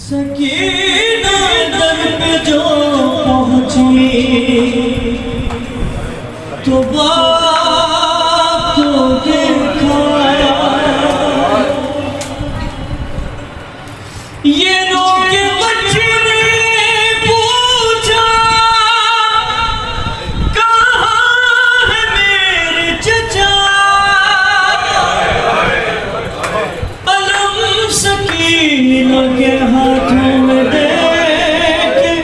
सकीना दर पे जो पहुंची तो बाप को देखा, ये रो के बच्चे ने पूछा कहाँ है मेरे चचा। अलम सकीना के हाथों में दे के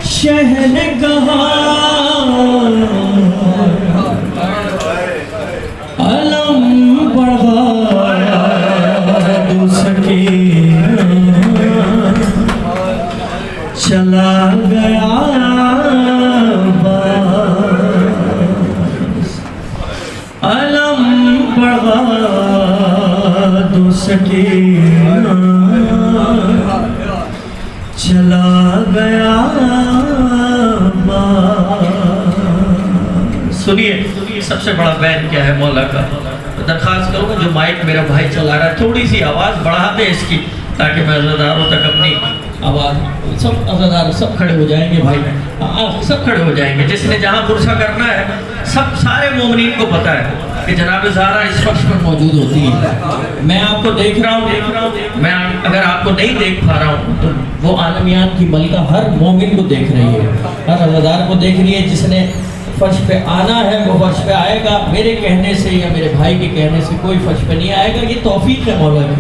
शहनगाह, अलम बढ़ा दो सकीना चला गया बास, अलम बढ़ा दो सकीना चला गया बास। सुनिए सबसे बड़ा बैन क्या है मौला का। दरखास्त करूँगा जो माइक मेरा भाई चला रहा है थोड़ी सी आवाज़ बढ़ा दे इसकी, ताकि मैं अज़ादारों तक अपनी आवाज़, सब अज़ादार सब खड़े हो जाएंगे भाई, सब खड़े हो जाएंगे। जिसने जहाँ पुरसा करना है सब सारे मोमिनीन को पता है कि जनाब ज़हरा इस फर्श पर मौजूद होती है। मैं आपको देख रहा हूँ, मैं अगर आपको नहीं देख पा रहा हूँ तो वो आलमियान की मलिका हर मोमिन को देख रही है, हर अज़ादार को देख रही है। जिसने फर्श पे आना है वो फर्श पे आएगा, मेरे कहने से या मेरे भाई के कहने से कोई फर्श पे नहीं आएगा। ये तौफीक है मौला की।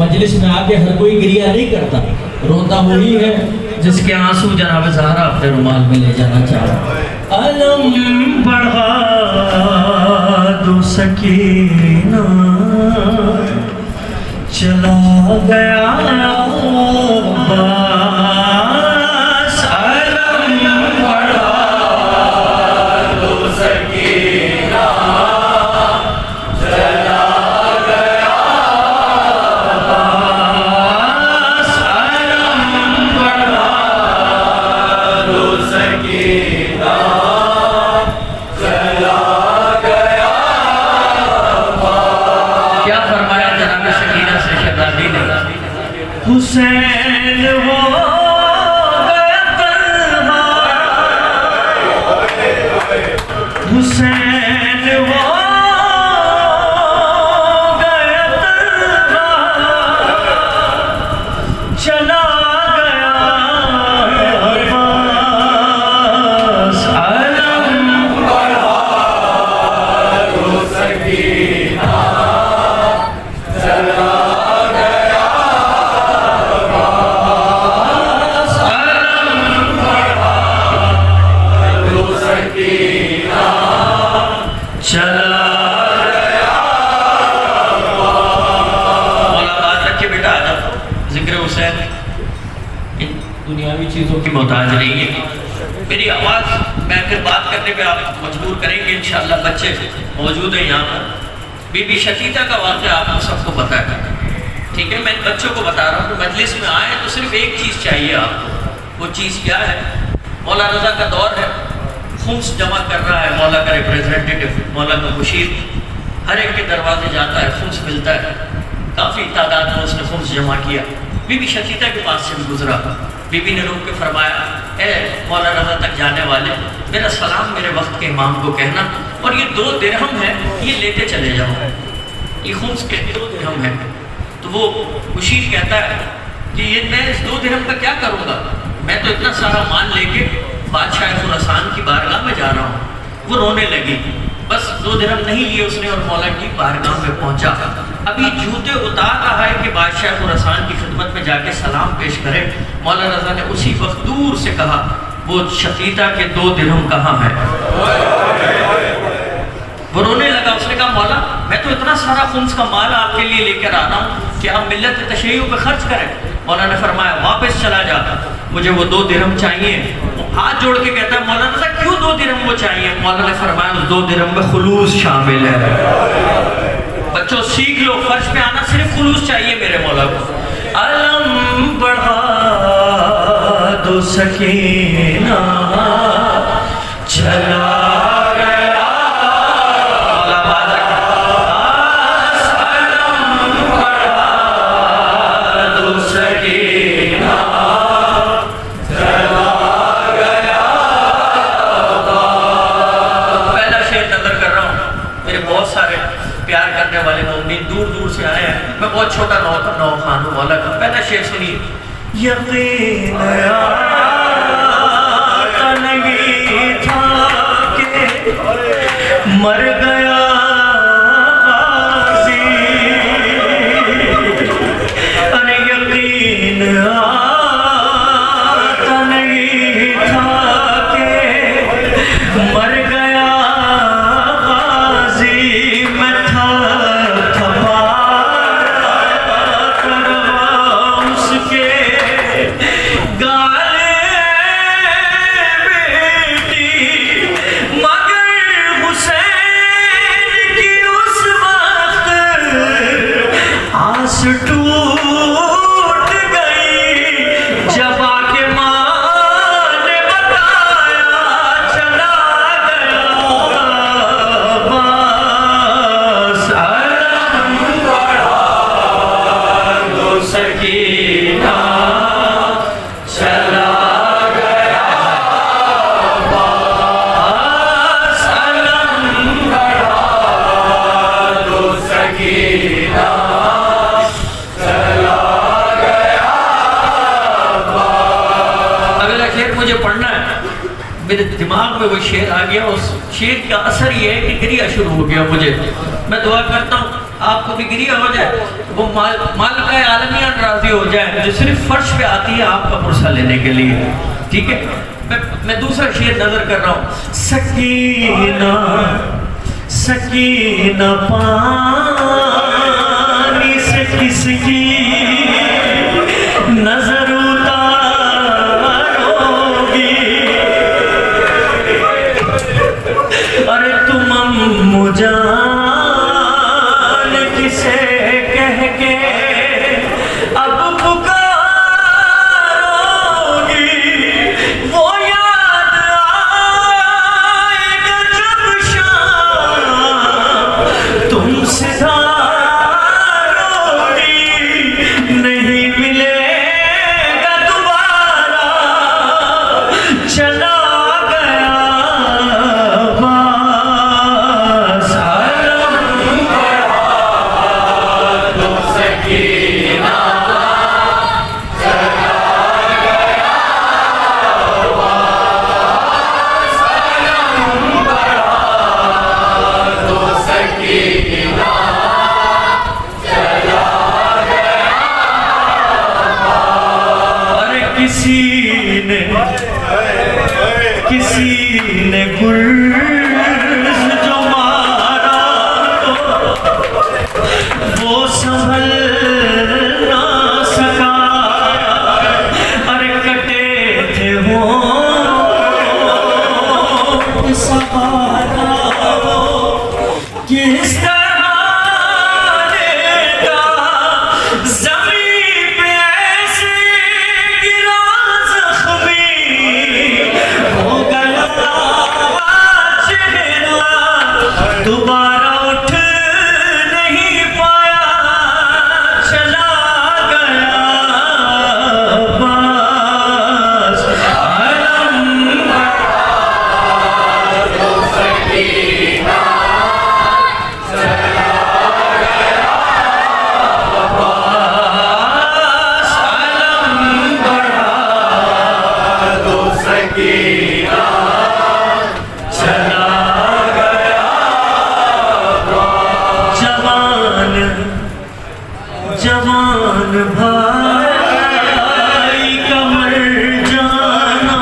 मजलिस में आके हर कोई गिरिया नहीं करता, रोता वही है जिसके आंसू जनाब ज़हरा अपने रुमाल में ले जाना चाहा। अलम बढ़ा दो सकीना चला गया बास, अलम बढ़ा दो सकीना चला गया बास, अलम बढ़ा दो सकीना चला गया बास। क्या फरमाया जनाब सकीना से शहजादी ने? हुसैन हो गया तन्हा, हुसैन हो गया तन्हा, चला गया बास, अलम बढ़ा दो सकीना चला गया बास, अलम बढ़ा दो सकीना चला गया बास। मौला बात रखे बेटा, आ जाओ। जिक्र हुसैन इन दुनियावी चीज़ों की मोहताज नहीं है। मेरी आवाज़ मैं फिर बात करने पे आप मजबूर करेंगे इंशाअल्लाह। बच्चे मौजूद हैं यहाँ पर। बीबी शकीता का वाक़या आपको सबको पता है, ठीक है। मैं बच्चों को बता रहा हूँ कि मजलिस में आए तो सिर्फ एक चीज़ चाहिए आपको। वो चीज़ क्या है? मौला रज़ा का दौर है, खुम्स जमा कर रहा है मौला का रिप्रेजेंटेटिव, मौला का मुशीर हर एक के दरवाजे जाता है, खुम्स मिलता है। काफ़ी तादाद में उसने खुम्स जमा किया। बीबी शकीता के पास से भी गुजरा। बीबी ने रोक के फरमाया, ए मौला रज़ा तक जाने वाले, मेरा सलाम मेरे वक्त के इमाम को कहना, और ये 2 दिरहम है, ये लेते चले जाओ। ये खुम्स के 2 दिरहम है। तो वो मुशीर कहता है कि ये मैं इस 2 दिरहम का क्या करूँगा? मैं तो इतना सारा माल लेके बादशाह खुरासान की बारगाह में जा रहा हूँ। वो रोने लगी। बस 2 दिरहम नहीं लिए उसने और मौला की बारगाह में पहुंचा। अभी जूते उतार रहा है कि बादशाह खुरासान की खिदमत में जाके सलाम पेश करे। मौला रज़ा ने उसी वक्त दूर से कहा, वो शकीता के 2 दिरहम कहाँ है? वो रोने लगा। उसने कहा, मौला मैं तो इतना सारा खुम्स का माल आपके लिए लेकर आ रहा हूँ कि आप मिल्लत तशय्युअ पे खर्च करें। मौला ने फरमाया, वापस चला जा, मुझे वो 2 दिरहम चाहिए। हाथ जोड़ के कहता है, मौला रज़ा क्यों 2 दिरहम वो चाहिए? मौला ने फरमाया, उस 2 दिरहम में खुलूस शामिल है। बच्चों सीख लो, फर्श पे आना सिर्फ खुलूस चाहिए मेरे मौला को। अलम बढ़ा दो सकीना चला गया अलम बढ़ा दो सकीना शेर सुनिए। यकीन आता नहीं था कि मर गया गाज़ी, अरे यकीन आता नहीं था कि मर गया गाज़ी। मैं था उसके गाले बेटी, मगर हुसैन की उस वक्त आस टूट गई जब आके माँ ने बताया चला गया बस। अलम बढ़ा दो सकीना, चला गया बस। अलम बढ़ा दो सकीना, चला गया बस। अगला शेर मुझे पढ़ना है, मेरे दिमाग में वो शेर आ गया। उस शेर का असर ये है कि गिरिया शुरू हो गया मुझे। मैं दुआ करता हूँ आपको भी गिरिया हो जाए, वो मालिका आलमियत राजी हो जाए, जो सिर्फ फर्श पे आती है आपका पुरसा लेने के लिए। ठीक है, मैं दूसरा शेर नजर कर रहा हूँ। सकीना सकीना पानी से किसकी नजर उतारोगी, अरे तुम मुजान किसे कह के अब पुकारोगी। वो याद आएगा जब शाम तुमसे धारोगी, नहीं मिलेगा दोबारा चला गया बस। अलम बढ़ा दो सकीना, चला गया बस। अलम बढ़ा दो सकीना, चला गया बस। अरे किसी ने गुर्ज जो मारा वो संभल ना सका, अरे कटे थे वो सहारा किस तरह लेगा ज़मीन पे ऐसे गिरा ज़ख्मी, हो गया चेहरा दोबारा उठ नहीं पाया, चला गया बस। अलम बढ़ा दो सकीना, चला गया बस। अलम बढ़ा दो सकीना, चला गया बस। जवान जवान भाई का मर जाना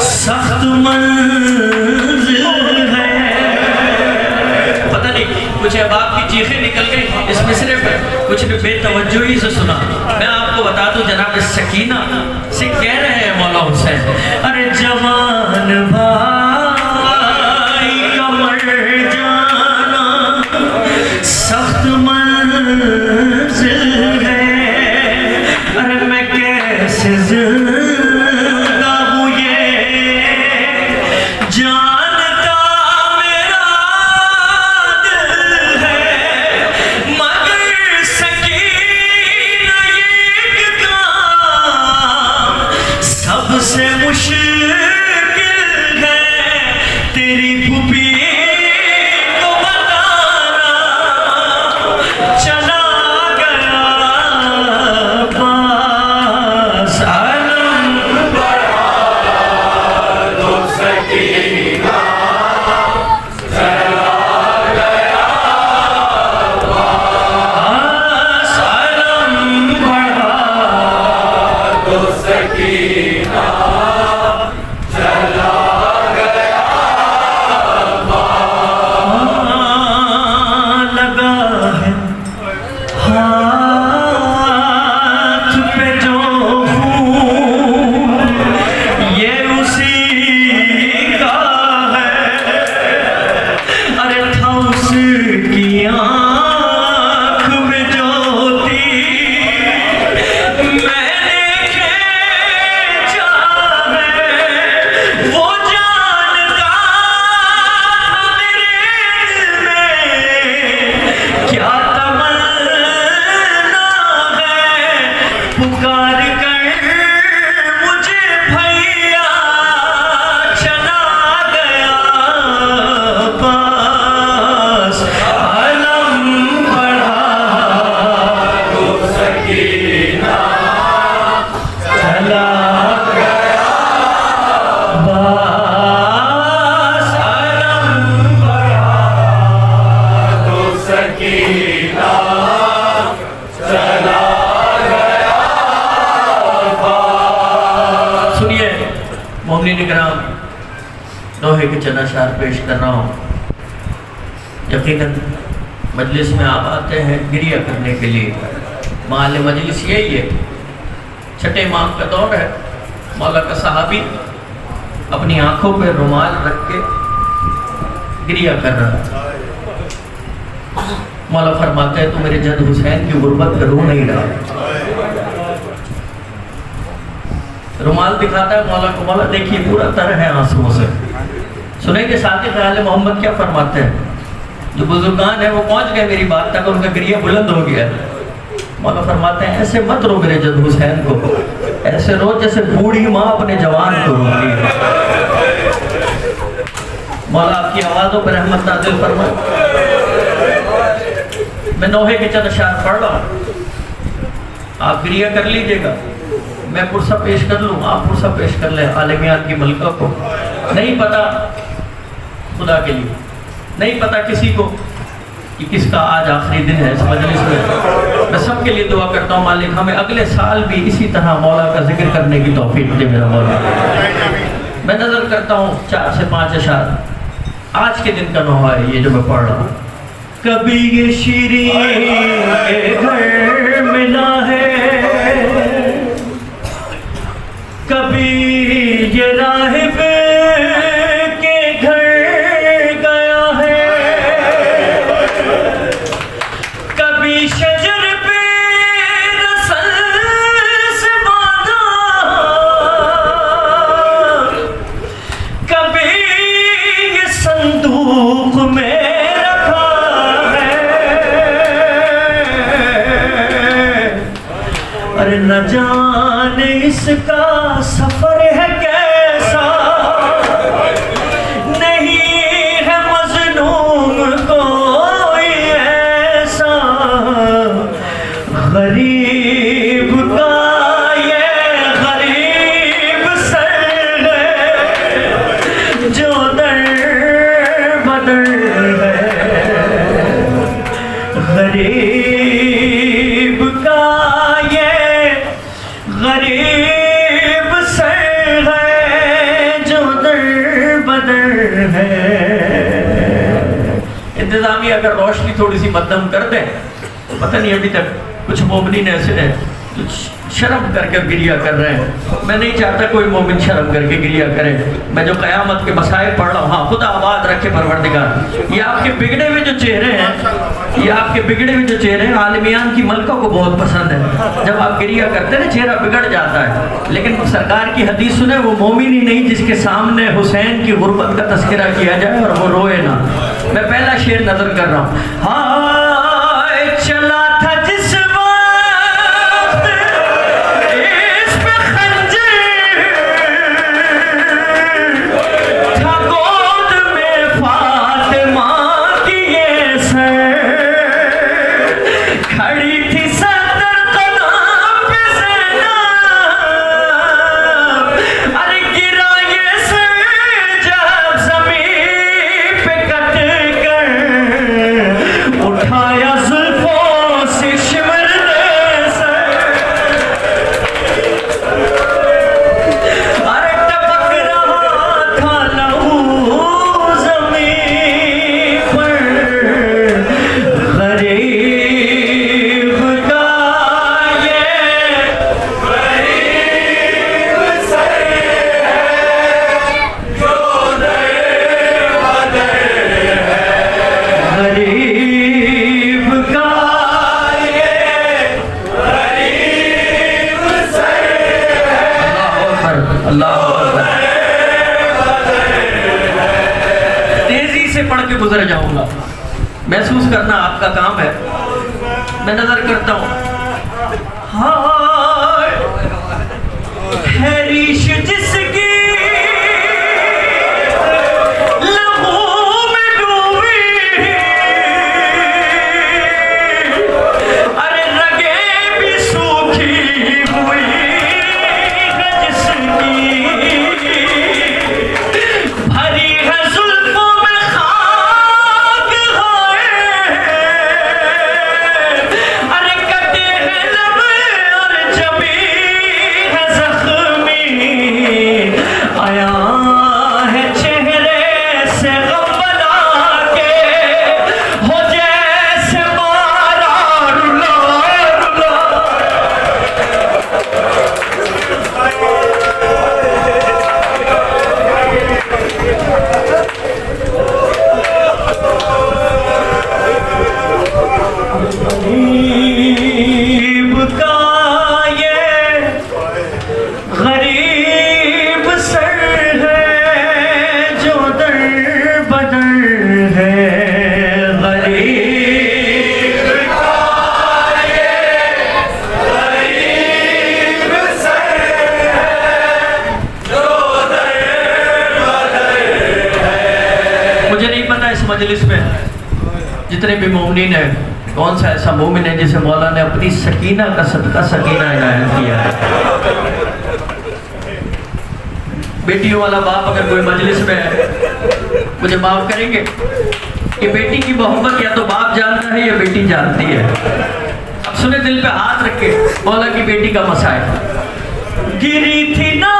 सख्त मंजिल है। पता नहीं कुछ अहबाब की चीखें निकल गई इस मिसरे पे, कुछ ने बेतवज्जोही से सुना। मैं आपको बता दूं जनाब सकीना से कह रहे हैं मौला हुसैन, अरे जवान भाई का मर जाना सख्त मंजिल है, अरे मैं कैसे जिंदा हूँ ये जानता मेरा दिल है, मगर सकीना ये काम सबसे मुश्किल है। तो सकीना चला गया लगा है हाथ पे जो खून ये उसी का है अरे था उसकी आँख में ज्योति मैंने खींचा है वो जानता मेरे दिल में क्या तमन्ना है पुकार कर मुझे भैया चला गया पास अलम बढ़ा तो सकीना चला गया पास अलम बढ़ा तो सकीना चला गया सुनिए मोमिनीन किराम दोहे के चंद अशआर पेश कर रहा हूँ यकीनन मजलिस में आप आते हैं गिरिया करने के लिए माल मजलिस यही है छठे इमाम का दौर है मौला का सहाबी अपनी आंखों पे रुमाल रख के गिरिया कर रहा है मौला फरमाते हैं तो मेरे जद हुसैन की गुर्बत का रो नहीं रहा रुमाल दिखाता है मौला को मौला देखिए पूरा तर है आंसुओं से सुनेंगे साथी ख्याल मोहम्मद क्या फरमाते हैं जो बुजुर्गान है वो पहुंच गए मेरी बात तक उनका गिरिया बुलंद हो गया मौला फरमाते हैं ऐसे मत रो मेरे जद हुसैन को ऐसे रो जैसे बूढ़ी माँ अपने जवान को रोती है मौला आपकी आवाज़ों पर रहमत नाज़िल फरमाए मैं नोहे के चंद अशआर पढ़ रहा हूँ आप गिरिया कर लीजिएगा मैं पुरसा पेश कर लूँ आप पुरसा पेश कर लें आलमियात की मलका को नहीं पता खुदा के लिए नहीं पता किसी को कि किसका आज आखिरी दिन है इस मजलिस में मैं सबके लिए दुआ करता हूँ मालिक हमें अगले साल भी इसी तरह मौला का जिक्र करने की तौफीक दे मेरा मौला मैं नज़र करता हूँ 4 से 5 अशआर आज के दिन का नोहा है ये जो मैं पढ़ रहा हूँ कभी ये शीरीं के घर मिला है कभी ये राहिब के घर गया है कभी शजर पे रसल से बांधा कभी ये संदूक में रखा है अरे न जाने इसका सफर है कैसा नहीं है मजलूम कोई ऐसा गरीब का ये गरीब सर है जो दर बदर है गरीब का ये गरीब सर है जो दर बदर है इंतजामिया अगर रोशनी थोड़ी सी मध्यम कर दें तो पता नहीं अभी तक कुछ मोमिनीन ऐसे हैं जो शर्म करके गिरिया कर रहे हैं मैं नहीं चाहता कोई मोमिन शर्म करके गिरिया करे मैं जो क़यामत के मसाइल पढ़ रहा हूँ हाँ खुदा आबाद रखे परवरदिगार ये आपके बिगड़े हुए जो चेहरे हैं ये आपके बिगड़े हुए जो चेहरे हैं आलमियान की मलका को बहुत पसंद है जब आप गिरिया करते हैं ना चेहरा बिगड़ जाता है लेकिन सरकार की हदीस सुने वो मोमिन ही नहीं जिसके सामने हुसैन की गुर्बत का तस्करा किया जाए और वो रोए ना मैं पहला शेर नजर कर रहा हूँ हाय चला था जिस अल्लाह अकबर। तेजी से पढ़ के गुजर जाऊंगा, महसूस करना आपका काम है। मैं नजर करता हूँ। हाय है रीश जिसकी मजलिस में जितने भी मोमिनीन हैं, कौन सा ऐसा मोमिन है जिसे मौला ने अपनी सकीना का सदका सकीना इनायत किया है। बेटियों वाला बाप अगर कोई मजलिस में है, मुझे माफ करेंगे, ये बेटी की मोहब्बत या तो बाप जानता है या बेटी जानती है। अब सुने, दिल पे हाथ रख के मौला की बेटी का मसाइल। गिरी थी ना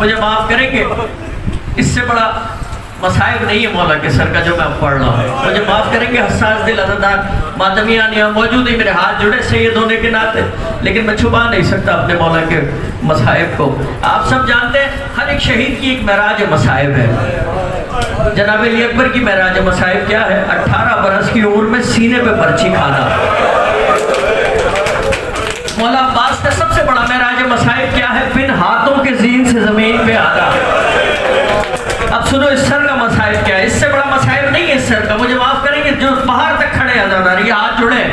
मुझे माफ करेंगे, इससे बड़ा मसाइब नहीं है मौला के सर का जो मैं पढ़ रहा हूँ। मुझे माफ करेंगे, हसास दिल अज़ादार मातमियान यहाँ मौजूद ही, मेरे हाथ जुड़े सैयद होने के नाते, लेकिन मैं छुपा नहीं सकता अपने मौला के मसाइब को। आप सब जानते हैं हर एक शहीद की एक महराज मसाइब है। जनाब अली अकबर की महराज मसाइब क्या है? 18 बरस की उम्र में सीने पे पर्ची खाना। मौला अब्बास का सबसे बड़ा महराज मसाइब क्या है? बिन हाथों के जीन से जमीन पे आना। अब सुनो, इस सर का मसाइब क्या है? इससे बड़ा मसाइब नहीं है इस सर का। मुझे माफ करेंगे, जो बाहर तक खड़े अज़ादार, ये हाथ जुड़े।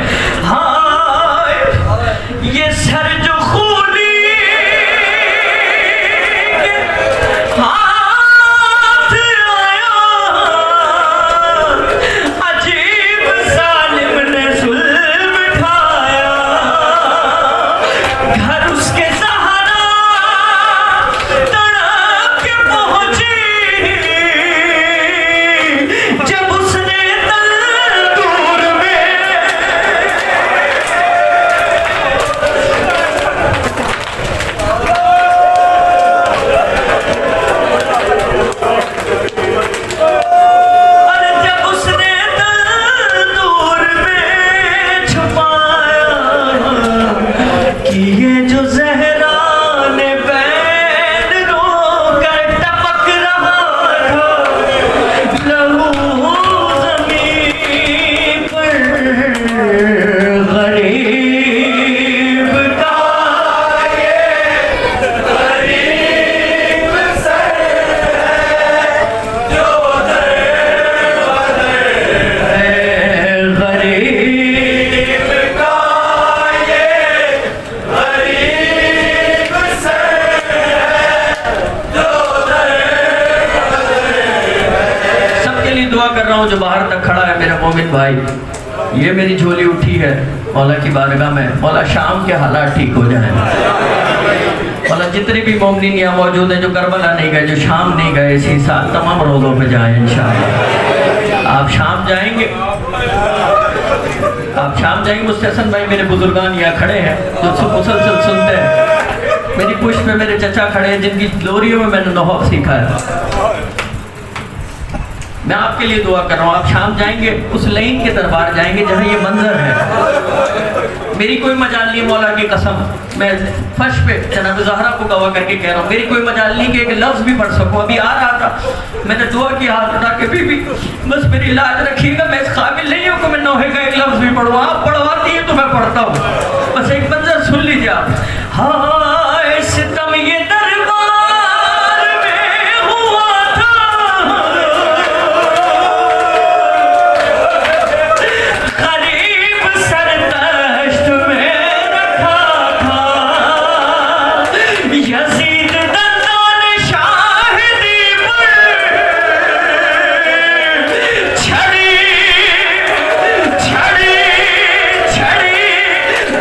हाँ, ये सर जो खूनी हाथ आया, अजीब जालिम ने जुल्म ढाया, घर उसके सहारा तड़प के पहुंची, जब उसने तंदूर में लिए दुआ कर रहा हूँ जो बाहर तक खड़ा है मेरा मोमिन भाई, ये मेरी झोली उठी है मौला की बारगाह में, मौला शाम के हालात ठीक हो जाए। मौला जितने भी मोमिन यहाँ मौजूद हैं जो करबला नहीं गए, जो शाम नहीं गए, इसी साल तमाम रोज़ों पे जाएं इंशाअल्लाह। आप शाम जाएंगे, आप शाम जाएंगे। मुस्तहसन भाई मेरे बुजुर्गान यहाँ खड़े हैं जो मुसलसल सुनते हैं। मेरी पुष्प में मेरे चचा खड़े हैं जिनकी लोरियों में मैंने नौहब सीखा है। मैं आपके लिए दुआ कर रहा हूँ, आप शाम जाएंगे उस लाइन के दरबार जाएंगे जहाँ ये मंजर है। मेरी कोई मजाल नहीं, मौला की कसम, मैं फर्श पे जनाब ज़हरा को गवाह करके कह रहा हूँ, मेरी कोई मजाल नहीं कि एक लफ्ज़ भी पढ़ सकूँ। अभी आ रहा था, मैंने दुआ की हाथ उठा के बीबी बस मेरी लाज रखिएगा, मैं इस काबिल नहीं हूँ कि मैं नोहे का एक लफ्ज़ भी पढ़ूँ। आप पढ़वाती है तो मैं पढ़ता हूँ। बस एक मंजर सुन लीजिए आप। हाय सितम ये दरबार में हुआ था, गरीब सरदश्त में रखा था, यजीद दंदान शाहिदी पर छड़ी छड़ी छड़ी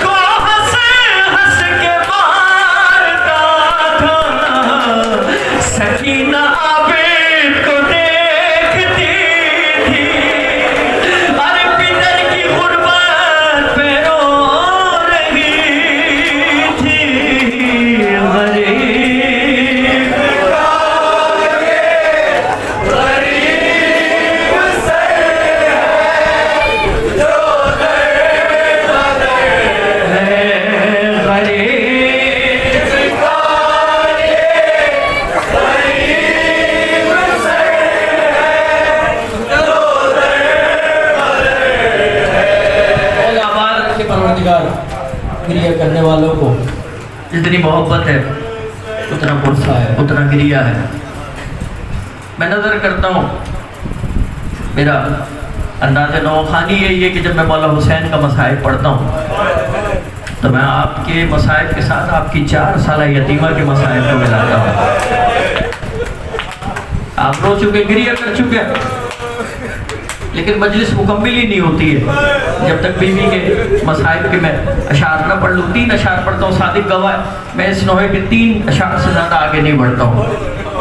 को हंस हंस के मारता था। सकीना आबिद को देखती थी, अरे पितर की गुर्बत पे रो रही थी। क्रिया करने वालों को जितनी मोहब्बत है उतना गुस्सा है, उतना गिरिया है। मैं नज़र करता हूँ, मेरा अंदाज़ नौखानी यही है कि जब मैं मौला हुसैन का मसाइब पढ़ता हूँ तो मैं आपके मसाइब के साथ आपकी 4 साल यतीमा के मसाइब को मिलाता हूँ। आप रो चुके, गिरिया कर चुके, लेकिन मजलिस मुकम्मिल ही नहीं होती है जब तक बीवी के मसाइब के मैं अशार न पढ़ लूँ। 3 अशार पढ़ता हूँ, सादिक गवाह, मैं इस नोहे के 3 अशार से ज़्यादा आगे नहीं बढ़ता हूँ।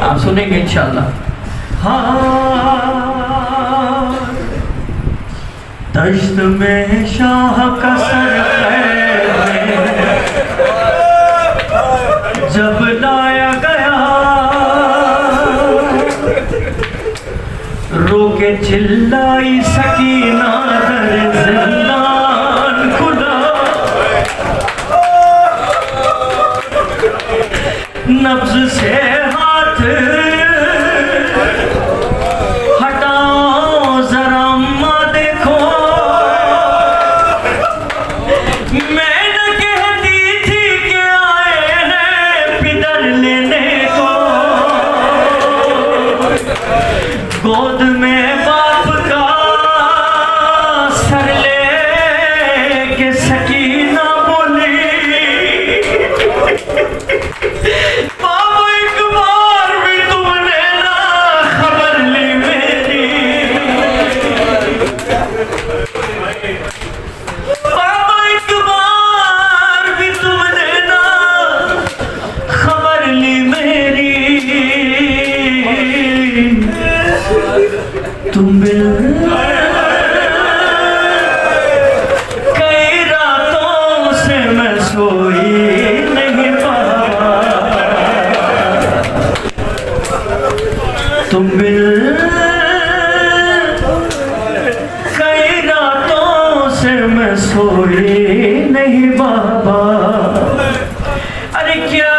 आप सुनेंगे इंशाअल्लाह। हाँ दश्त में शाह का सर जब लाया गया, रोके चिल्लाई सकीना दर जिंदान खुदा, नब्ज से हाथ हटाओ जरा अम्मा देखो, मैं न कहती थी कि आए हैं पिदर लेने को, गोद में बाप का सर ले के सकीना बोली, बाबा एक बार भी तुमने ना खबर ली मेरी, बाबा एक बार भी तुमने ना खबर ली मेरी, तुम कई रातों से मैं सोई नहीं पाया, तुम कई रातों से मैं सोई नहीं बाबा। अरे क्या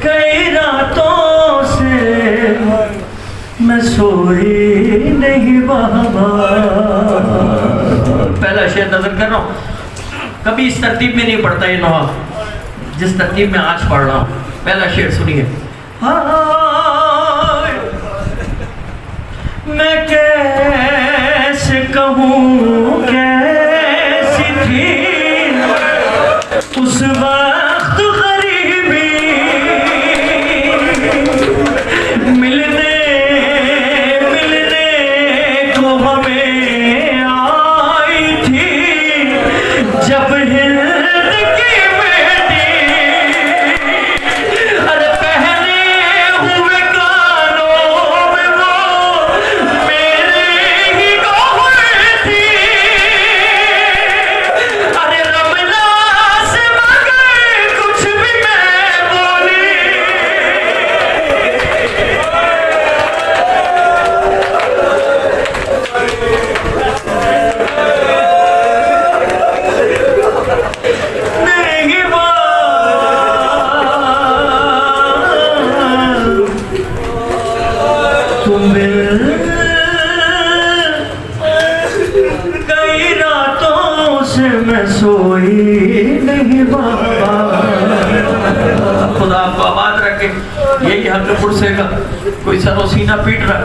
कई रातों से मैं सोई नहीं बाबा। पहला शेर नजर कर रहा हूँ, कभी इस तरतीब में नहीं पढ़ता ये नोहा जिस तरतीब में आज पढ़ रहा हूँ। पहला शेर सुनिए। मैं कैसे कहूँ कैसी थी उस वक्त गरीबी, मिलने मिलने को हमें आई थी जब हिंद की बेटी, अरे पहने हुए कानों में वो मेरे ही गौहर थी, अरे रमला से मगर कुछ भी मैं बोली, नहीं तुम कई रातों से मैं सोई नहीं बाबा। खुदा आपको आबाद रखे। यही हक पुरसे का कोई सरोसीना पीट रहा,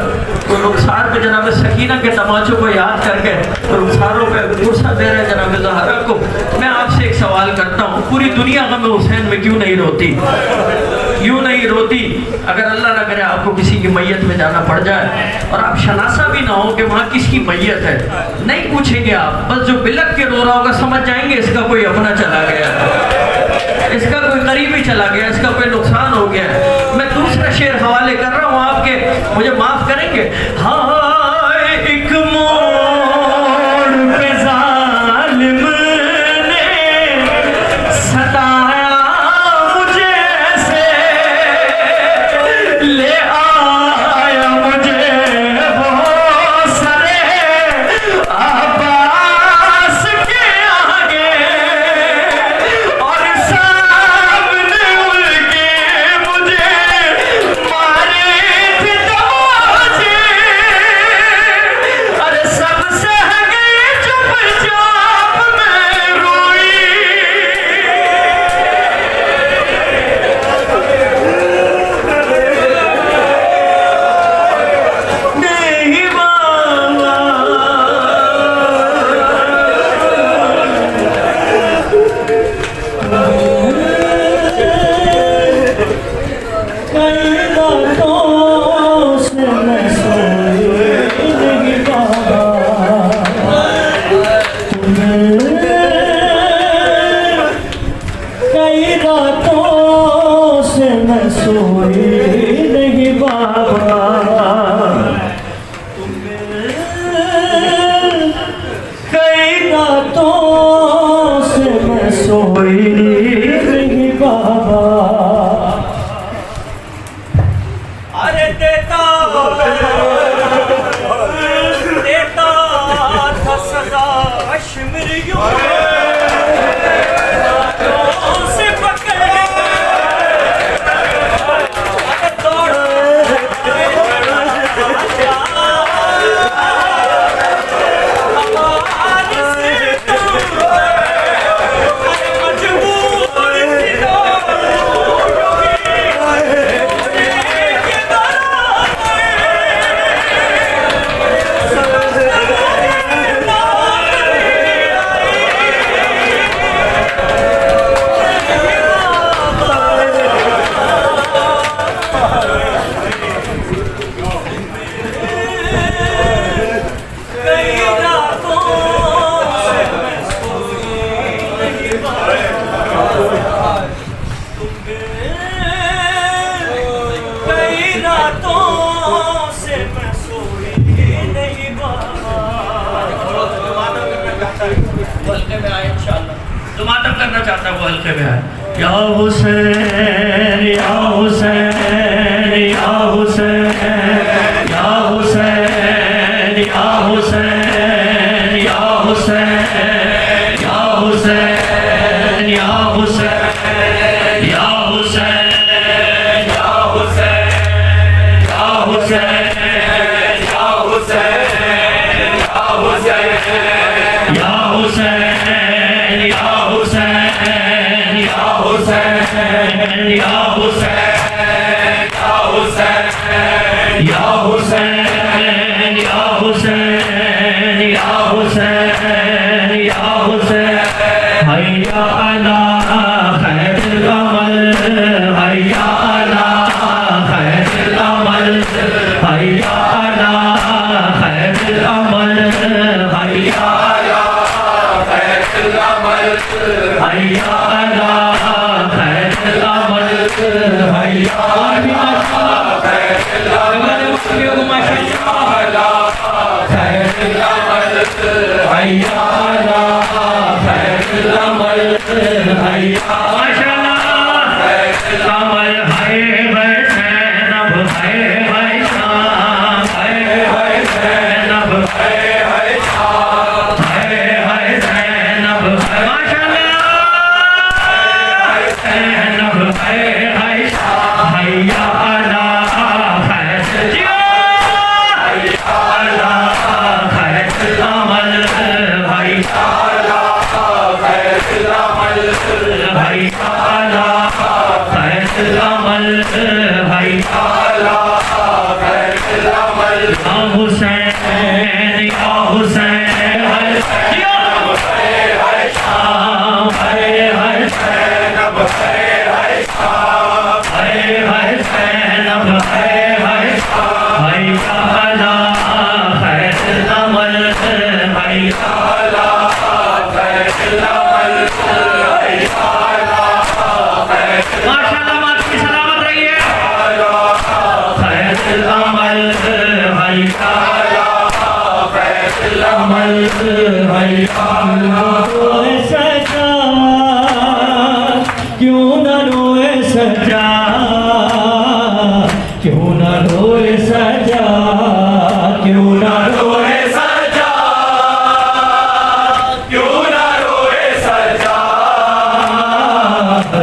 कोई रुखसार पे जनाब सकीना के तमाचों को याद करके तो रुखसारों पे पुरसा दे रहे जनाब ज़हरा को। मैं आपसे एक सवाल करता हूँ, पूरी दुनिया गम हुसैन में क्यों नहीं रोती? क्यों नहीं रोती? अगर अल्लाह ना करे आपको किसी की मैयत में जाना पड़ जाए और आप शनासा भी ना हो कि वहाँ किसकी मैयत है, नहीं पूछेंगे आप, बस जो बिलक के रो रहा होगा समझ जाएंगे इसका कोई अपना चला गया, इसका कोई करीबी चला गया, इसका कोई नुकसान हो गया है। मैं दूसरा शेर हवाले कर रहा हूँ आपके, मुझे माफ करेंगे। हाँ एक मोड़ पे जालिम ने सताया मुझे ऐसे, ले आया मुझे वो सरे अब्बास के आगे और सामने उनके मुझे मारे थे तमाचे, अरे सबसे गए चुपचाप मैं रोई, नहीं बाबा कई रातों से मैं सोई नहीं बाबा, कई रातों से मैं सोई नहीं बाबा, कई रातों से मैं सोई नहीं बाबा। अरे देता देता था सदा अश्मरियों से पकड़ अरे दौड़ हल्के में आए इंशाल्लाह, जो मातम करना चाहता है वो हल्के में आए। या हुसैन या हुसैन या हुसैन या हुसैन या हुसैन या हुसैन या हुसैन या हुसैन या हुसैन या हुसैन या हुसैन या हुसैन या हुसैन या हुसैन या हुसैन या हुसैन या हुसैन या हुसैन या हुसैन या हैया अला खैरुल अमल हैया अला खैरुल अमल खैरुल अमल हैया अला खैरुल अमल हैया माशाअल्लाह खैरुल अमल है वैष्णव है वैष्णव है वैष्णव है वैष्णव है वैष्णव माशाअल्लाह वैष्णव है वैष्णव हैया अला खैरुल हैया अला खैरुल अमल हैया अला खैरुल अमल हैया अला खैरुल अमल हैया अला खैरुल अमल या हुसैन या हुसैन या शाम है हुसैन है हुसैन है हैया अला खैरुल अमल हैया अला खैरुल अमल हैया अला माशाअल्लाह मात की सलामत रहिए खैरुल अमल हैया अला खैरुल अमल हैया अला सजा क्यों न रोए सजा क्यों न रोए सजा क्यों न रोए सजा क्यों न रोए सजा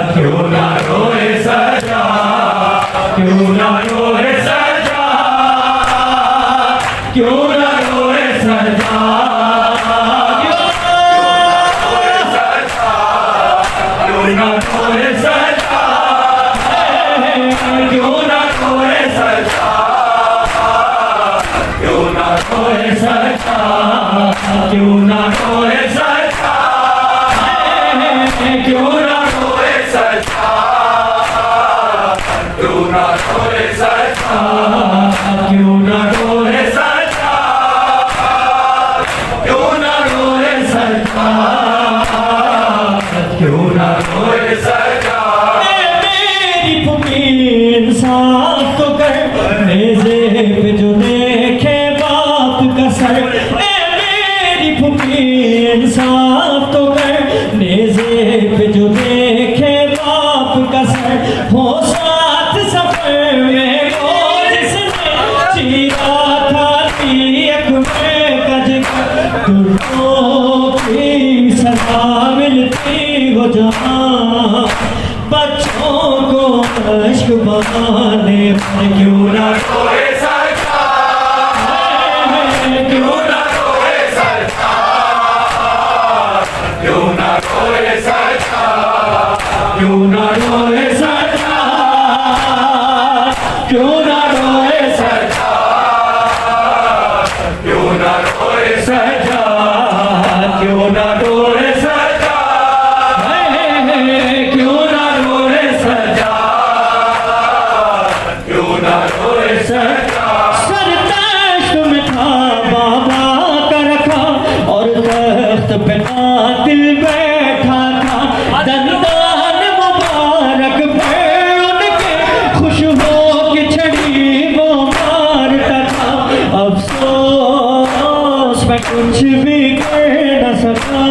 क्यों न रोए सजा क्यों न रोए सजा क्यों न रोए सजा क्यों न रोए सजा क्यों न रोए सजा क्यों न रोए सजा क्यों न रोए सजा क्यों न रोए सजा क्यों न रोए सजा क्यों न रोए सजा क्यों न रोए सजा क्यों न रोए सजा मेरी फकीर साथ तो कर नेज़े पे जो देखे बाप का सर मेरी फकीर साथ तो कर नेज़े पे जो देखे बाप का सर हो साथ सफर में वो जिसने चीरा था तीरक में कज दुर्गों की सजा मिलती हो जहाँ बच्चों को अश्क बहाने पर क्यों ना रोए सजा क्यों ना रोए सजा क्यों ना रोए सजा क्यों ना रोए सजा क्यों ना रोए सजा क्यों ना रोए सजा क्यों ना रोए सजा क्यों ना रोए सजा क्यों ना रोए सजा सरताज में था बाबा का रखा और तख्त पे दिल बैठा था दंदान मुबारक पे उनके खुश हो के छड़ी वो मारता था अफसोस मैं कुछ भी कर न सका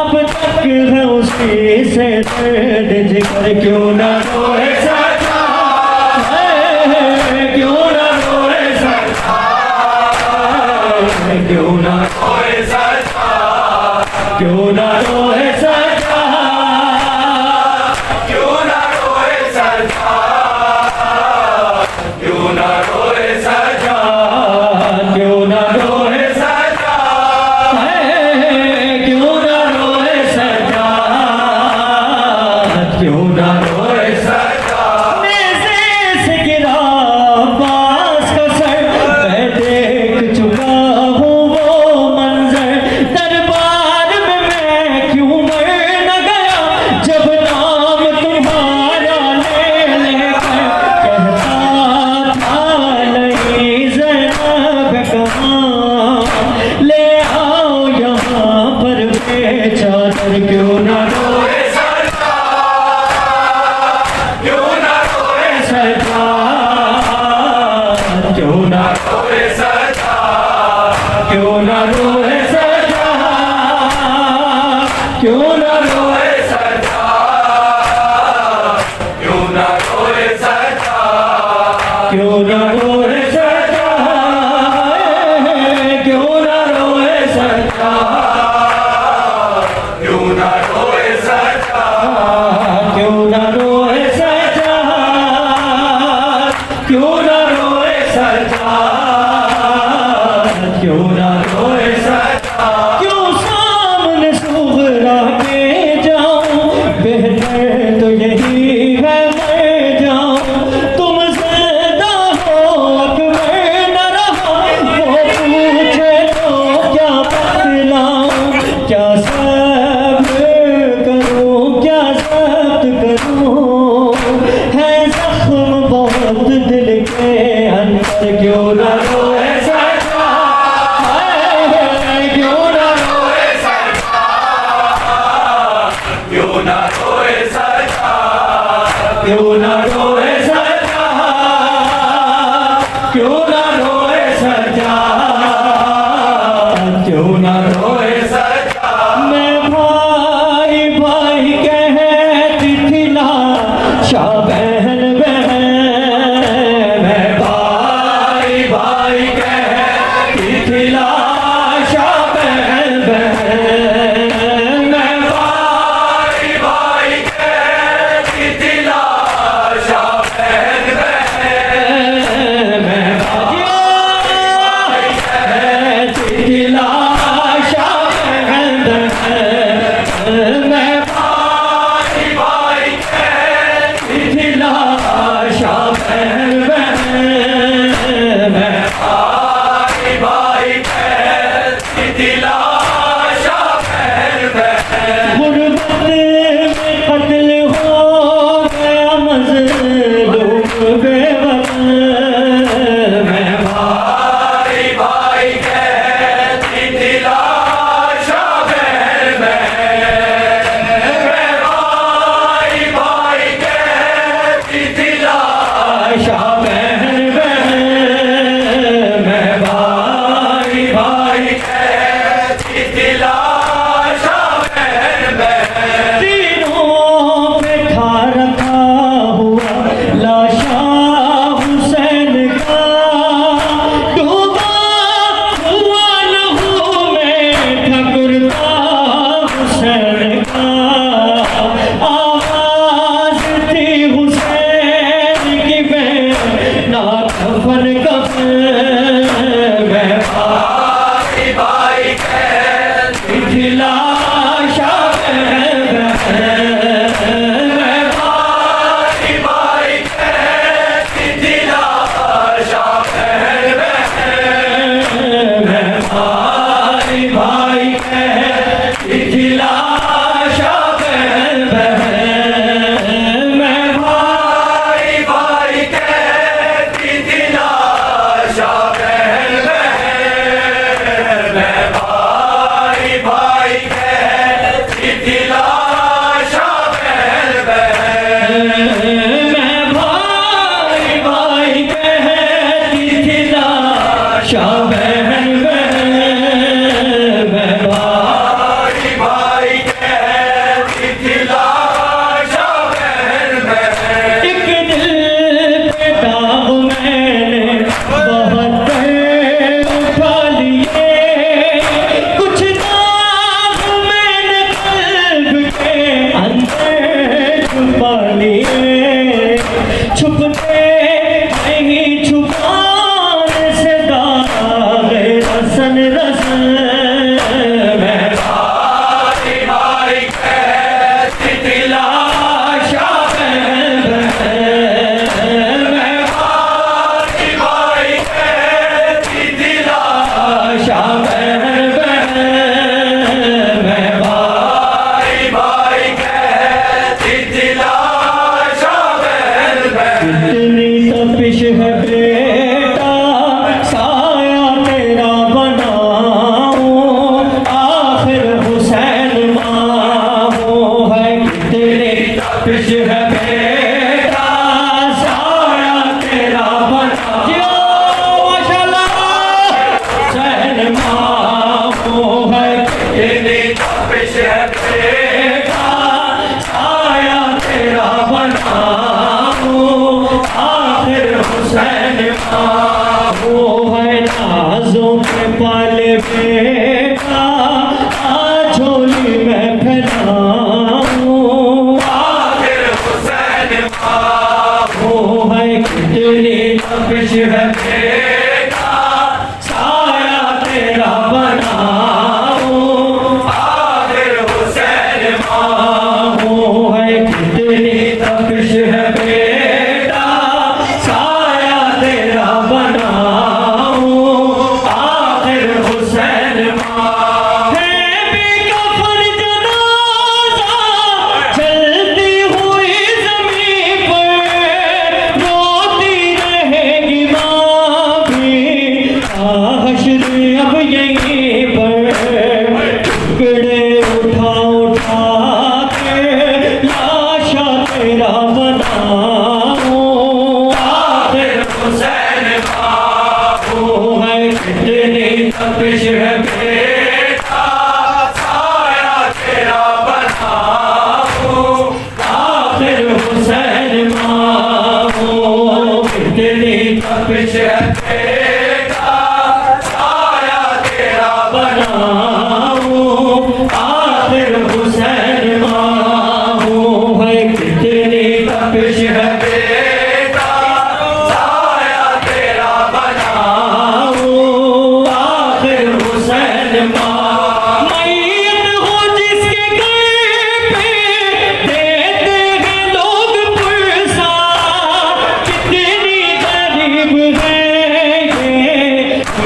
अब तक है उसी से दर्द जिगर क्यों ना रोए सजा क्यों ना रोए सजा क्यों ना रोए सजा क्यों ना रोए सजा क्यों ना रोए सजा क्यों ना रोए सजा क्यों ना रोए सजा क्यों ना रोए सजा क्यों ना रोए सजा नेज़े से गिरा अब्बास का सर मैं देख चुका हूँ वो मंजर दरबार में मैं क्यों मर हुसैन मामू है कितनी तपिश है बेटा साया तेरा बनाऊं आखिर हुसैन मामू है नाजों के पाले बेटा झोली में फैलाऊं आखिर हुसैन मामू है कितनी तपिश है बेटा साया तेरा बनाऊं आखिर हुसैन मामू है कितनी तपिश है बेटा साया तेरा बनाऊं आखिर हुसैन मामू है बेकफन जनाजा चलती हुई ज़मीन पर रोती रहेगी माँ भी हश्र अब यहीं पर टुकड़े उठा उठा के लाशा तेरा बनाऊं आखिर हुसैन मामू है कितनी तपिश है बेटा साया तेरा बनाऊं आखिर हुसैन मामू कितनी तपिश है बेटा साया तेरा बनाऊं आखिर हुसैन मामू है कितनी तपिश है बेटा साया तेरा बनाऊं आखिर हुसैन मामू मैयत हो जिसके घर पे देते हैं लोग पुरसा कितनी गरीब है ये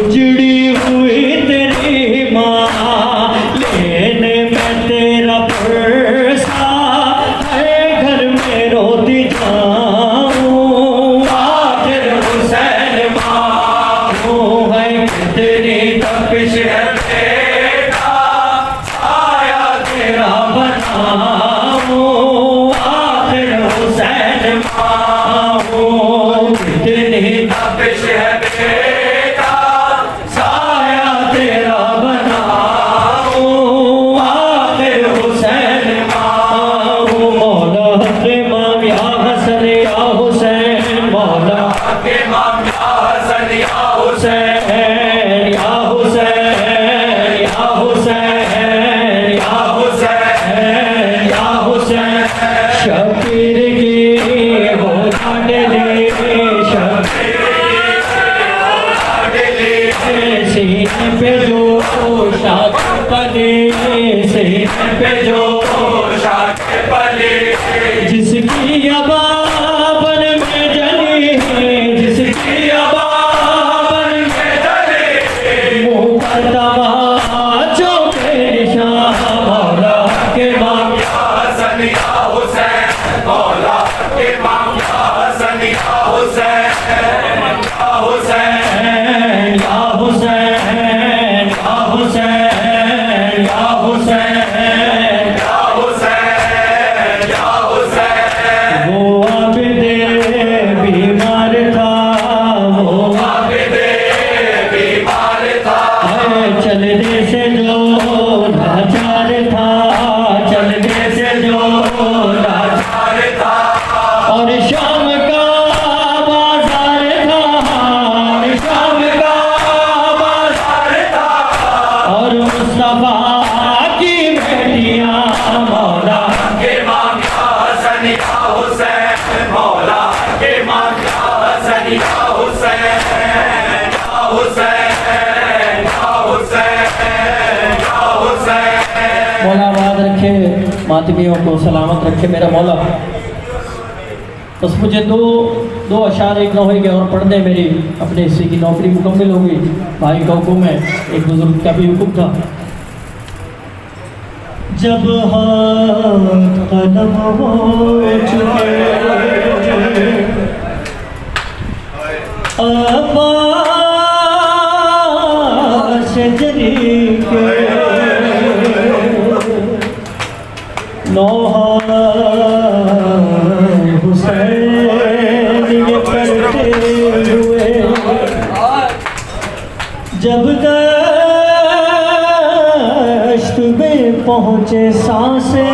उजड़ी हुई तेरी माँ लेने में तेरा पुरसा हर घर में रोती जाऊं आखिर हुसैन मामू है कितनी तपिश है बेटा साया तेरा बनाऊं आखिर हुसैन मामू कितनी तपिश है बेटा साया तेरा बनाऊं आखिर हुसैन मामू मौला के इमाम या हसन या हुसैन मौला के इमाम या हसन या हुसैन या हुसैन या हुसैन या हुसैन या हुसैन शबीर की हो लाडली शबीर सीने पे जो शाद पले सीने पे जो शाद पले जिसकी अबाबन में जली है जिसकी अबाबन में जली मुँह पर तमाचों के निशान मौला के माम या हसन या हुसैन मौला के माम या हसन या हुसैन या हुसैन या हुसैन या हुसैन या हुसैन या हुसैन या हुसैन वो आबिदे बीमार था वो आबिदे बीमार था चलने से जो लाचार था चलने से जो लाचार था और शाम का बाजार था और शाम का बाजार था और मुस्तफा की बेटियां मौला के माम या हसन या हुसैन मौला के माम या हसन या हुसैन या हुसैन या हुसैन या हुसैन मौला आबाद रखे मातमियों को सलामत रखे मेरा मौला। बस मुझे दो अशार एक न होंगे और पढ़ने मेरी अपने हिस्से की नौकरी मुकम्मल होगी। भाई का हुक्म है, एक बुजुर्ग का भी हुक्म था। जब हाथ कलम हो चुके आवाज़ जरी के नौहा हुसैन ये पढ़ते हुए जब तक पहुँचे सांसें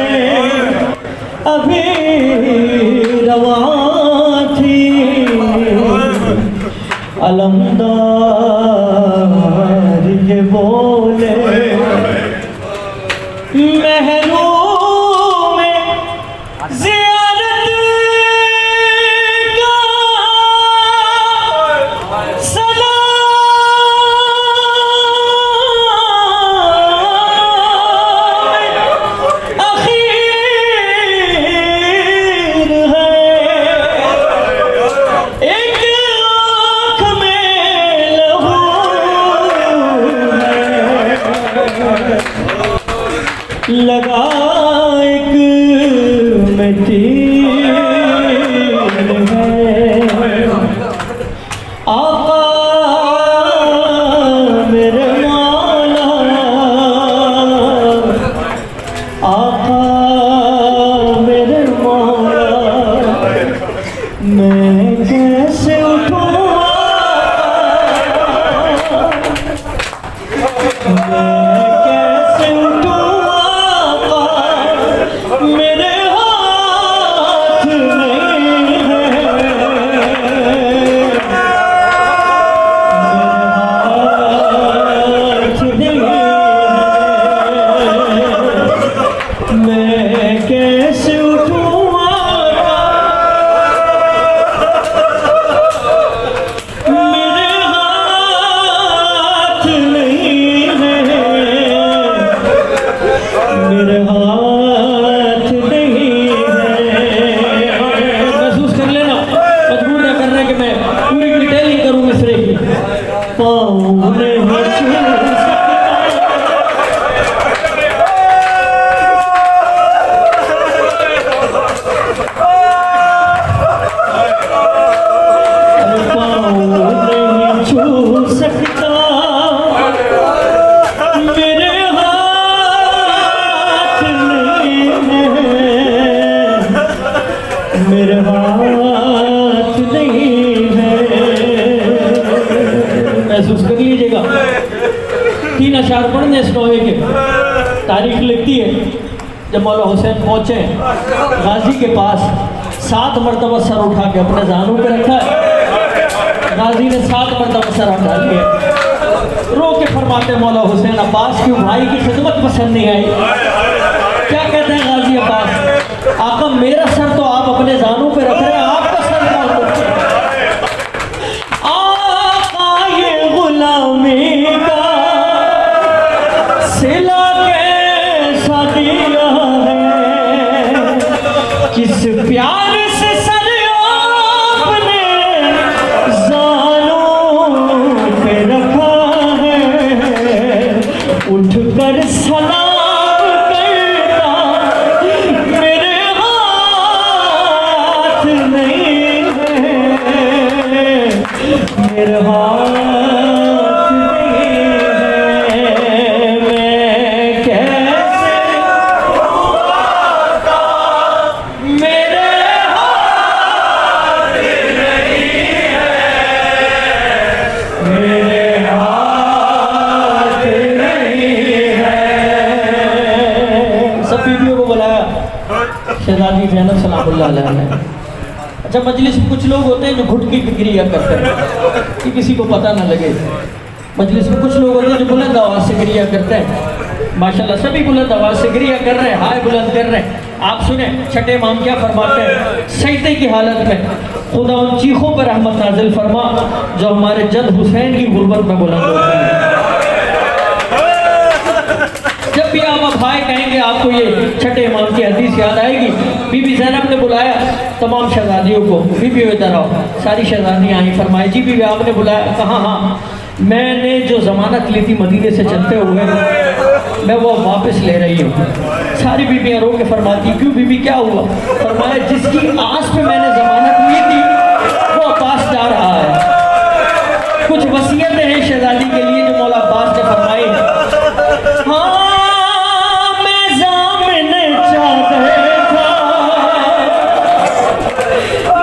अभी रवां थी, अलमदार ये बोले महरूम में ज़ियारत का सलाम अखीर है, एक आँख में लहू है, लगा एक में तीर है। आका मेरे मौला, आका मेरे मौला, मैं कैसे उठूं कैसे उठूं आका, मेरे हाथ नहीं है, मेरे हाथ नहीं है, मैं कैसे उठूं आका, मेरे हाथ नहीं है, मेरे हाथ नहीं है। महसूस कर लेना, मजबूर न करना कि मैं पूरी डिटेलिंग करूँ मिसरे की। पाँव नहीं छू सकता, मेरे हाथ नहीं है, मेरे हाथ नहीं है। महसूस कर लीजिएगा। 3 अशार पढ़ने इस नोवे के। तारीख लिखती है जब मौला हुसैन पहुंचे गाजी के पास, 7 मरतबा सर उठा के अपने जानू पे रखा है। गाजी ने 7 मरतबा सर उठा लिया, रो के फरमाते मौला हुसैन अब्बास क्यों भाई की खिदमत पसंद नहीं आई? क्या कहते हैं गाजी अब्बास, आका मेरा सर तो आप अपने जानू पे रख रहे हैं, आपका सर कौन करते हैं? आका ये गुलामी का सिला कैसा दिया है, किस प्यार से सर आपने जानू पे रखा है, उठ कर सलाम करता, मेरे हाथ नहीं है, मेरे हाथ नहीं है, मैं कैसे मेरे हाथ नहीं है, मेरे हाथ नहीं है। सब बीवियों को बुलाया शहजादी ज़ैनब सलामुल्लाह अलैहा ने। अच्छा, मजलिस में कुछ लोग होते हैं जो घुट की क्रिया करते हैं कि किसी को पता ना लगे। मजलिस में कुछ लोग होते हैं जो बुलंद आवाज़ से क्रिया करते हैं। माशाल्लाह सभी बुलंद आवाज़ से क्रिया कर रहे हैं, हाय बुलंद कर रहे हैं। आप सुने छठे इमाम क्या फरमाते हैं, सजदे की हालत में खुदा उन चीखों पर रहमत नाजिल फरमा जो हमारे जद हुसैन की गुर्बत में बुलंद होती है। जब भी आप अब हाय कहेंगे आपको ये छठे इमाम की हदीस याद आएगी। बीबी ज़ैनब ने बुलाया तमाम शहजादियों को, बीबी इधर आओ। सारी शहजादियाँ आई, फरमाए जी बीबी आपने बुलाया? कहा हाँ, मैंने जो ज़मानत ली थी मदीने से चलते हुए मैं वो वापस ले रही हूँ। सारी बीबियाँ रो के फरमाती क्यों बीबी क्या हुआ? फरमाया जिसकी आस पे मैंने ज़मानत ली थी वो अब्बास जा रहा है। कुछ वसीयतें हैं शहजादी के लिए जो मौला अब्बास ने फरमाई। हाँ मैं ज़ामिने चादर था,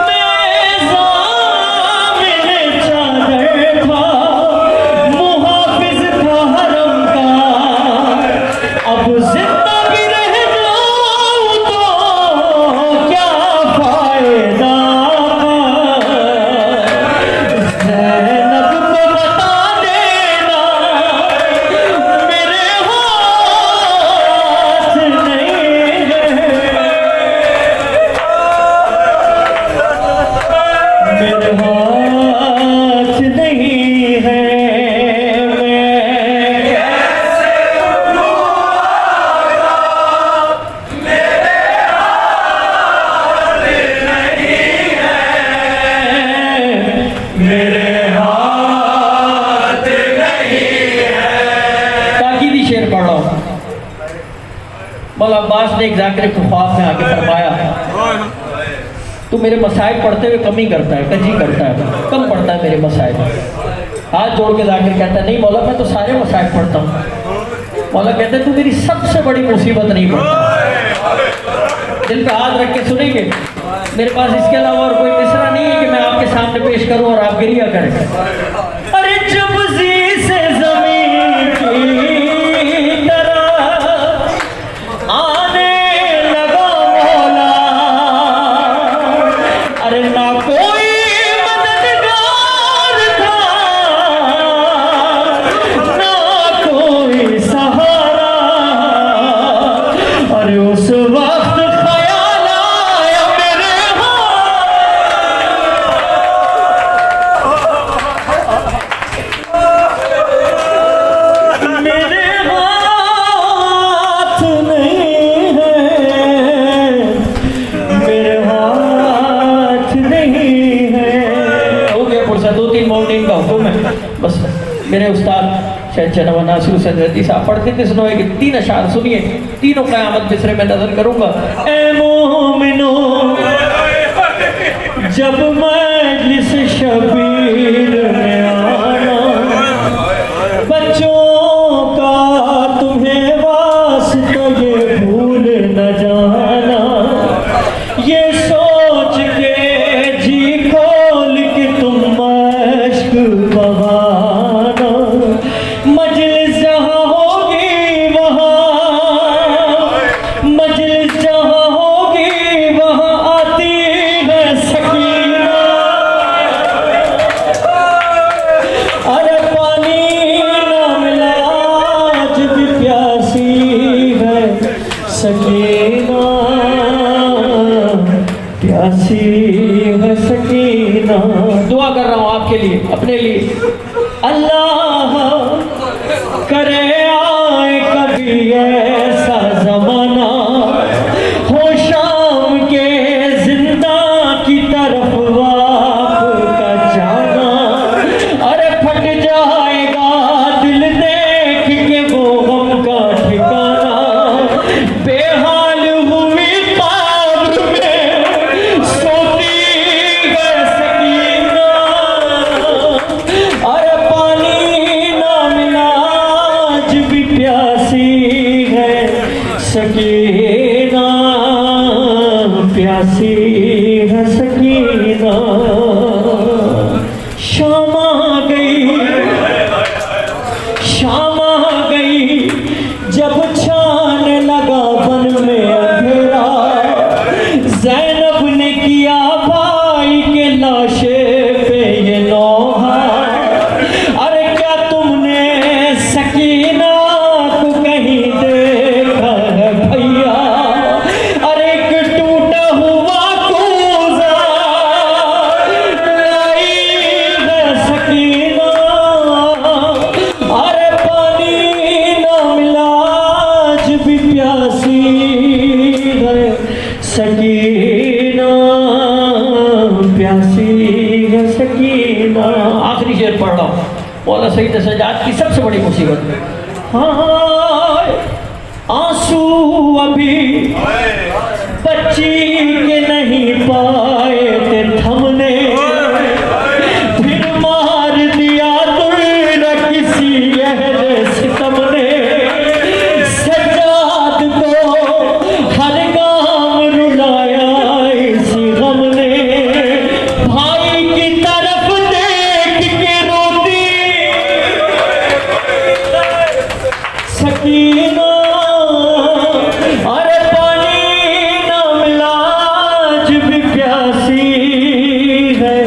मैं ज़ामिने चादर था, मुहाफिज था हरम का, अब जिंदा आखिरी शेर पढ़ रहा हूँ। मौला अब्बास ने एक जाकिर के ख्वाब में आके फरमाया, तू मेरे मसाइब पढ़ते हुए कमी करता है, कजी करता है, कम पढ़ता है मेरे मसाइब। हाथ जोड़ के जाकिर कहता है, नहीं मौला मैं तो सारे मसाइब पढ़ता हूँ। मौला कहते हैं, तू मेरी सबसे बड़ी मुसीबत नहीं पढ़ता। दिल पे हाथ रख के सुनेंगे। मेरे पास इसके अलावा और कोई मिसरा नहीं है कि मैं आपके सामने पेश करूं और आप गिरिया करें। अरे जब जी से जमीन की तरह आने लगा मौला, अरे ना कोई मददगार था, ना कोई सहारा। अरे उस वक्त बस मेरे उस्ताद शायद जनवा नासिर हुसैन रदी साहब पढ़ते थे सुनोए कि 3 अशार सुनिए, तीनों क़यामत बिसरे में नजर करूंगा। ए मोमिनो जब मजलिस शबीर में आना, बच्चों का तुम्हें वास्ता ये भूल न जाना, ये सोच के जी खोल के तुम मश्क बहाना, मजलिस जहाँ होगी वहाँ, मजलिस जहाँ होगी वहाँ आती है सकीना। अरे पानी ना मिला आज भी प्यासी है सकीना, प्यासी है सकीना। दुआ कर रहा हूँ आपके लिए, अपने लिए। अल्लाह करे आए कभी ऐसा जमाना, हो शाम के जिंदा की तरफ आपका जाना। अरे फट जाएगा दिल देख के वो गम का ठिकाना, बेहाल हुई ख्वाब में सोती है सकीना। अरे पानी ना मिला आज भी प्यासी है सकीना, प्यासी है सकीना। शाम आ गई, शाम आ गई, जब छाने लगा बन में अंधेरा, ज़ैनब ने किया भाई के लाशे पे ये नौहा। अरे क्या तुमने सकीना को कहीं देखा है भैया? अरे एक टूटा हुआ कूज़ा लाई है सकीना। अरे पानी ना मिला आज भी प्यासी है सकीना, प्यासी है सकीना। आखिरी शेर पढ़ रहा हूँ। मौला सईद सज्जाद की सबसे बड़ी मुसीबत, हाँ आंसू अभी बच्ची के नहीं पाए थे थमने, फिर मार दिया तुमने किसी अहले सितम ने। सज्जाद को हर काम रुलाया इसी गम ने, भाई की तरफ देख के रोती सकीना। अरे पानी ना मिला आज भी प्यासी है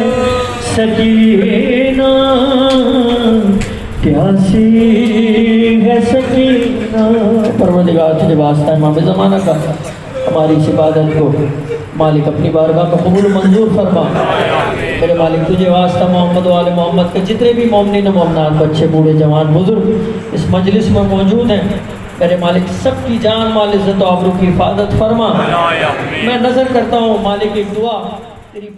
सकीना, प्यासी है सकीना। परवरदिगार तुझे वास्ता है इमाम ज़माना का, हमारी इस इबादत को मालिक अपनी बारगाह में कबूल मंजूर फरमा। मेरे मालिक तुझे वास्ता मोहम्मद वाले मोहम्मद के जितने भी मोमिनीन मोमिनात, बच्चे बूढ़े जवान बुजुर्ग इस मजलिस में मौजूद हैं, मेरे मालिक सबकी जान माल इज़्ज़त और आबरू की हिफाजत फरमा। मैं नज़र करता हूँ मालिक एक दुआ तेरी